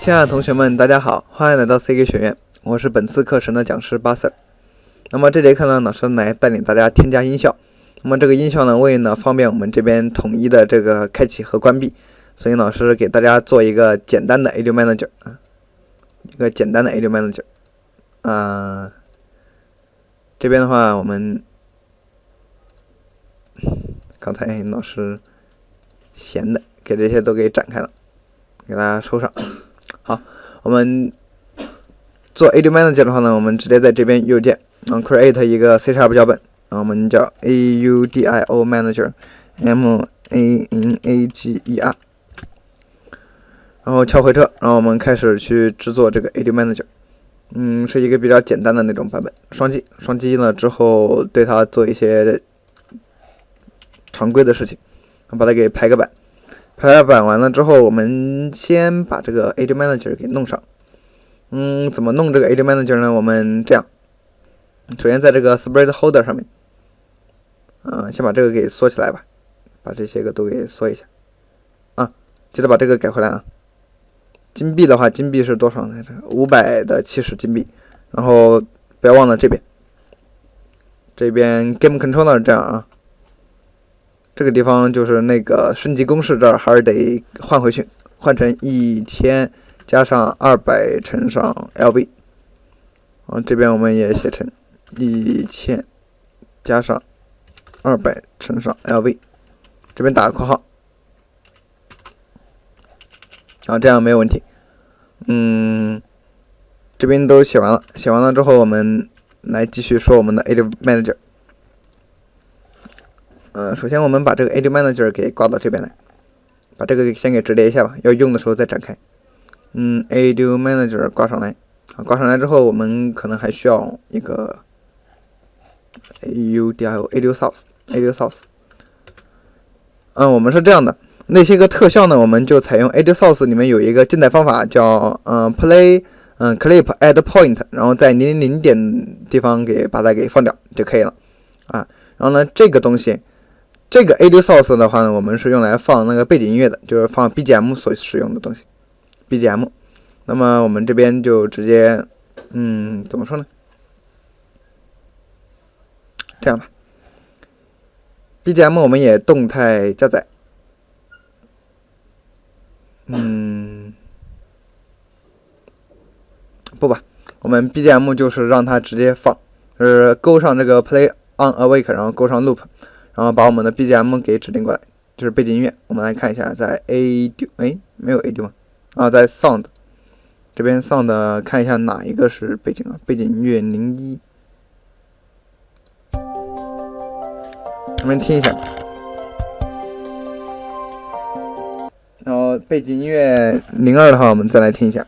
亲爱的同学们，大家好，欢迎来到 CK 学院，我是本次课程的讲师巴 Sir。那么这节课呢，老师来带领大家添加音效。那么这个音效呢，为了方便我们这边统一的这个开启和关闭，所以老师给大家做一个简单的 Audio Manager 一个简单的 Audio Manager 这边的话，我们刚才老师闲的给这些都给展开了，给大家收上。好，我们做 Audio Manager 的话呢，我们直接在这边右键create 一个 C# 脚本，然后我们叫 Audio Manager Manager， 然后敲回车，然后我们开始去制作这个 Audio Manager。是一个比较简单的那种版本，双击了之后对它做一些常规的事情，把它给排个版。排版完了之后，我们先把这个 Audio Manager 给弄上。怎么弄这个 Audio Manager 呢？我们这样，首先在这个 Spread Holder 上面，先把这个给缩起来吧，把这些个都给缩一下。记得把这个改回来啊。金币的话，金币是多少来着？570金币。然后不要忘了这边 Game Controller 这样啊。这个地方就是那个升级公式，这儿还是得换回去，换成1000加上200乘上 LV。这边我们也写成1000加上200乘上 LV， 这边打个括号，这样没有问题。这边都写完了，写完了之后，我们来继续说我们的 Audio Manager。首先我们把这个 Audio Manager 给挂到这边来，把这个先给折叠一下吧，要用的时候再展开。Audio Manager 挂上来，挂上来之后，我们可能还需要一个 Audio Source。我们是这样的，那些个特效呢，我们就采用 Audio Source 里面有一个静态方法叫Play Clip Add Point， 然后在000点地方把它给放掉就可以了然后呢，这个东西。这个 Audio Source 的话呢，我们是用来放那个背景音乐的，就是放 BGM 所使用的东西 ，BGM。那么我们这边就直接，怎么说呢？这样吧 ，BGM 我们也动态加载。不吧，我们 BGM 就是让它直接放，勾上这个 Play on Awake， 然后勾上 Loop。然后把我们的 BGM 给指定过来，就是背景音乐。我们来看一下，在 Audio， 没有 Audio 吗？在 Sound 这边 Sound 看一下哪一个是背景背景音乐01，我们听一下。然后背景音乐02的话，我们再来听一下。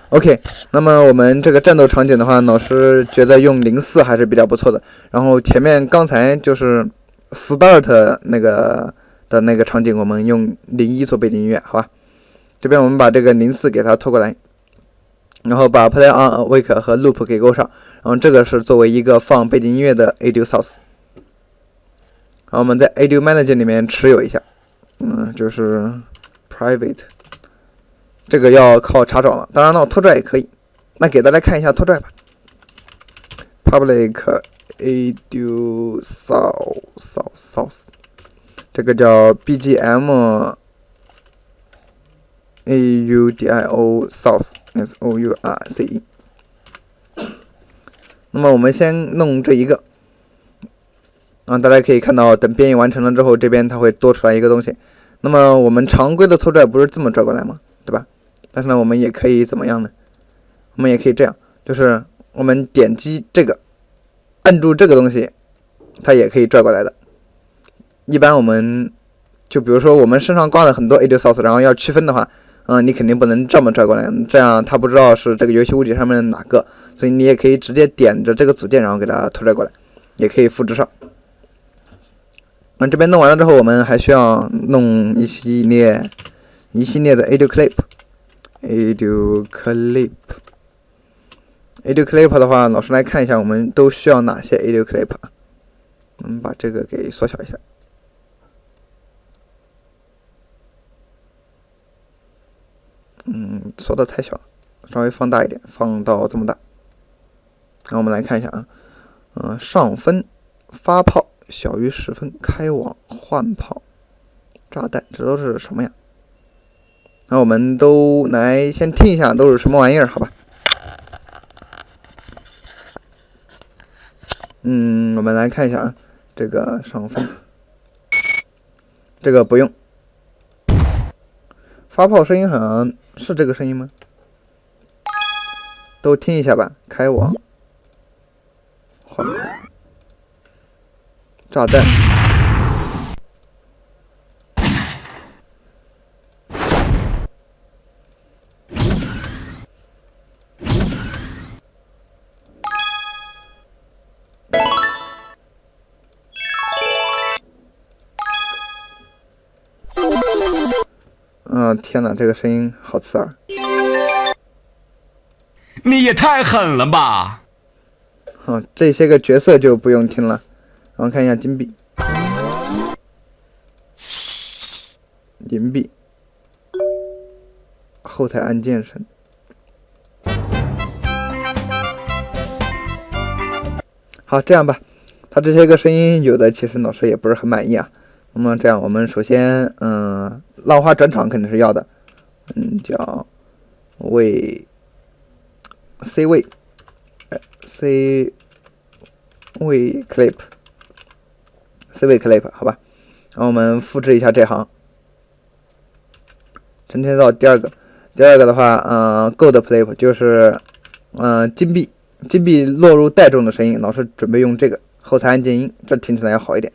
OK， 那么我们这个战斗场景的话，老师觉得用04还是比较不错的。然后前面刚才就是 Start 那个场景，我们用01做背景音乐，好吧？这边我们把这个04给它拖过来，然后把 Play on Awake 和 Loop 给勾上，然后这个是作为一个放背景音乐的 Audio Source。然后我们在 Audio Manager 里面持有一下，就是 Private。这个要靠查找了，当然了，拖拽也可以。那给大家看一下拖拽吧。Public Audio Source， 这个叫 BGM Audio Source Source。那么我们先弄这一个，大家可以看到，等编译完成了之后，这边它会多出来一个东西。那么我们常规的拖拽不是这么拽过来吗？对吧？但是呢，我们也可以怎么样呢？我们也可以这样，就是我们点击这个，按住这个东西，它也可以拽过来的。一般我们就比如说我们身上挂了很多 Audio Source， 然后要区分的话，你肯定不能这么拽过来，这样它不知道是这个游戏物体上面的哪个，所以你也可以直接点着这个组件，然后给它拖拽过来，也可以复制上。这边弄完了之后，我们还需要弄一系列的 Audio Clip。Audio audio clip 的话，老师来看一下，我们都需要哪些 audio clip。我们把这个给缩小一下。缩的太小了，稍微放大一点，放到这么大。然后我们来看一下啊，上分、发炮、小于10分、开网、换炮、炸弹，这都是什么呀？那我们都来先听一下都是什么玩意儿，好吧？我们来看一下啊，这个上分，这个不用。发炮声音好像是这个声音吗？都听一下吧。开网、换炮、炸弹。天哪，这个声音好刺耳！你也太狠了吧！这些个角色就不用听了。然后看一下金币、银币、后台按键声。好，这样吧，它这些个声音有的其实老师也不是很满意啊。那么这样，我们首先浪花转场肯定是要的，叫位 C 位C 位 clip C 位 clip 好吧，然后我们复制一下这行，陈天到第二个的话，gold clip 就是金币落入袋中的声音，老师准备用这个后台按键音，这听起来要好一点。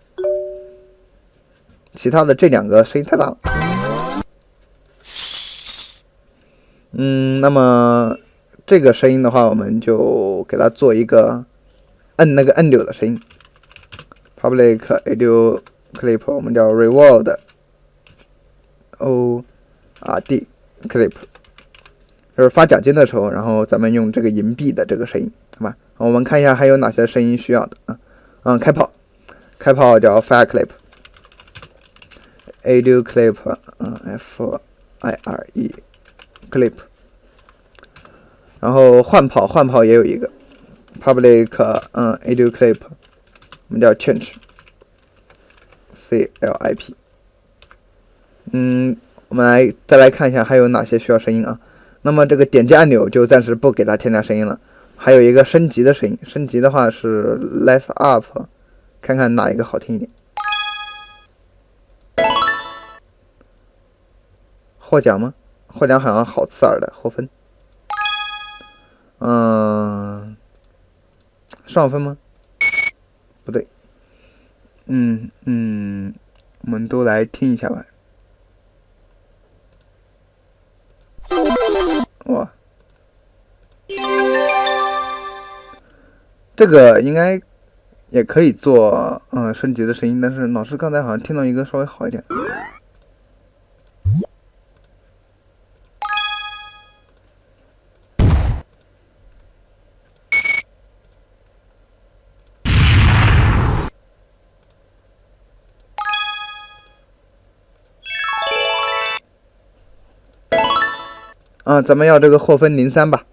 其他的这两个声音太大了。那么这个声音的话，我们就给它做一个摁那个按钮的声音。Public audio clip 我们叫 reward ORD clip， 就是发奖金的时候，然后咱们用这个银币的这个声音，好吧？我们看一下还有哪些声音需要的开炮叫 fire clip。audio clip FIRE clip， 然后换炮也有一个 public audio clip， 我们叫 change CLIP。我们再来看一下还有哪些需要声音啊。那么这个点击按钮就暂时不给它添加声音了，还有一个升级的声音，升级的话是 less up， 看看哪一个好听一点。获奖吗？获奖好像好刺耳的，获分。上分吗？不对。我们都来听一下吧。哇，这个应该也可以做升级的声音，但是老师刚才好像听到一个稍微好一点。咱们要这个获分03吧，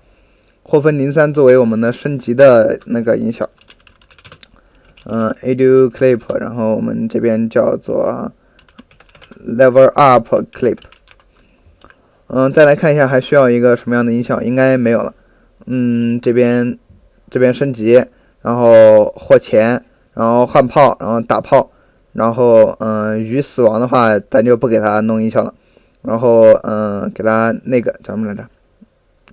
获分03作为我们的升级的那个音效。audio clip， 然后我们这边叫做 level up clip。再来看一下还需要一个什么样的音效，应该没有了。这边升级，然后获钱，然后换炮，然后打炮，然后鱼死亡的话，咱就不给他弄音效了。然后给他那个叫什么来着？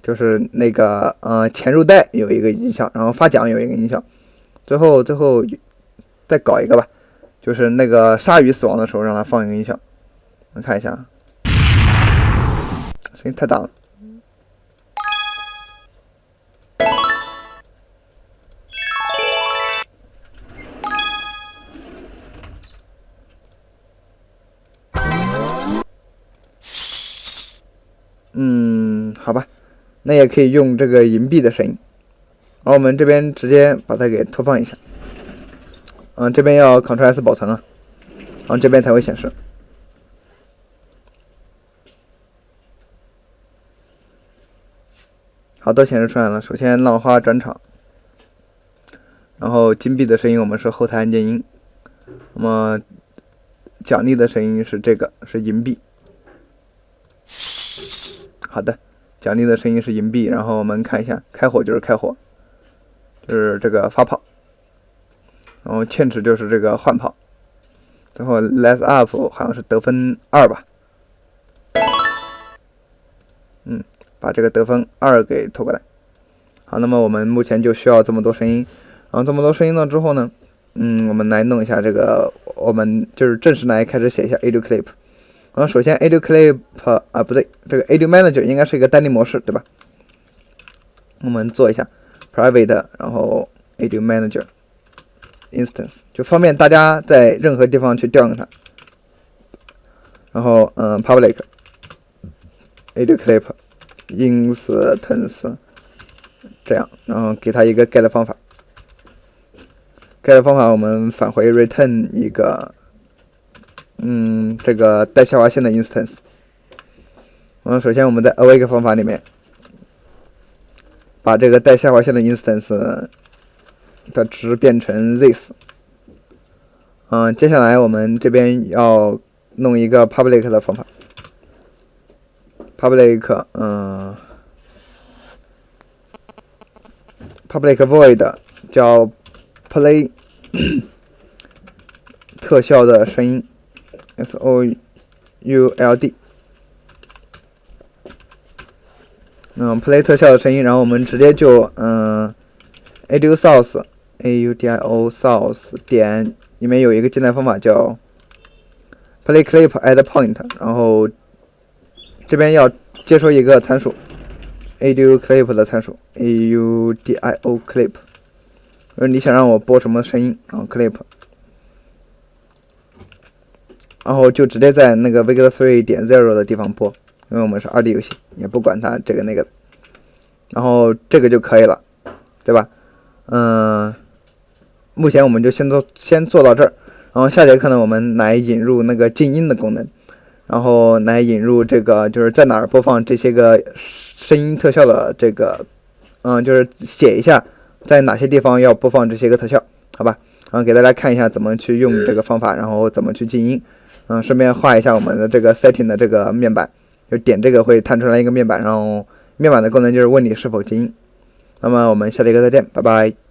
就是那个潜入袋有一个音效，然后发奖有一个音效，最后再搞一个吧，就是那个鲨鱼死亡的时候让他放一个音效。我们看一下，声音太大了。好吧，那也可以用这个银币的声音。然后我们这边直接把它给拖放一下。这边要 Ctrl+S 保存啊，然后这边才会显示。好，都显示出来了。首先浪花转场，然后金币的声音我们是后台按键音，那么奖励的声音是这个，是银币。好的，奖励的声音是银币，然后我们看一下，开火就是开火，就是这个发炮，然后欠值就是这个换炮，最后 less up 好像是得分2吧。把这个得分2给拖过来。好，那么我们目前就需要这么多声音，然后这么多声音了之后呢，我们来弄一下这个，我们就是正式来开始写一下 Audio Clip。然后首先 Audio Clip 不对，这个 Audio Manager 应该是一个单立模式，对吧？我们做一下 Private， 然后 Audio Manager Instance， 就方便大家在任何地方去调用它。然后Public Audio Clip Instance 这样，然后给它一个 get 方法。get 方法我们返回 return 一个这个带下划线的 instance。首先我们在 awake 方法里面把这个带下划线的 instance 的值变成 this。接下来我们这边要弄一个 public 的方法。public public void 叫 play 特效的声音 sould。play 特效的声音，然后我们直接就audio source 点里面有一个进来方法叫 play clip at point， 然后这边要接收一个参数 audio clip 的参数 audio clip， 就是你想让我播什么声音，然后 clip， 然后就直接在那个 Vector3.0 的地方播，因为我们是2D 游戏，也不管它这个那个的，然后这个就可以了，对吧？目前我们就先做到这儿，然后下节课呢，我们来引入那个静音的功能。然后来引入这个就是在哪儿播放这些个声音特效的这个，就是写一下在哪些地方要播放这些个特效，好吧？然后给大家看一下怎么去用这个方法，然后怎么去静音，顺便画一下我们的这个 setting 的这个面板，就点这个会弹出来一个面板，然后面板的功能就是问你是否静音。那么我们下节课再见，拜拜。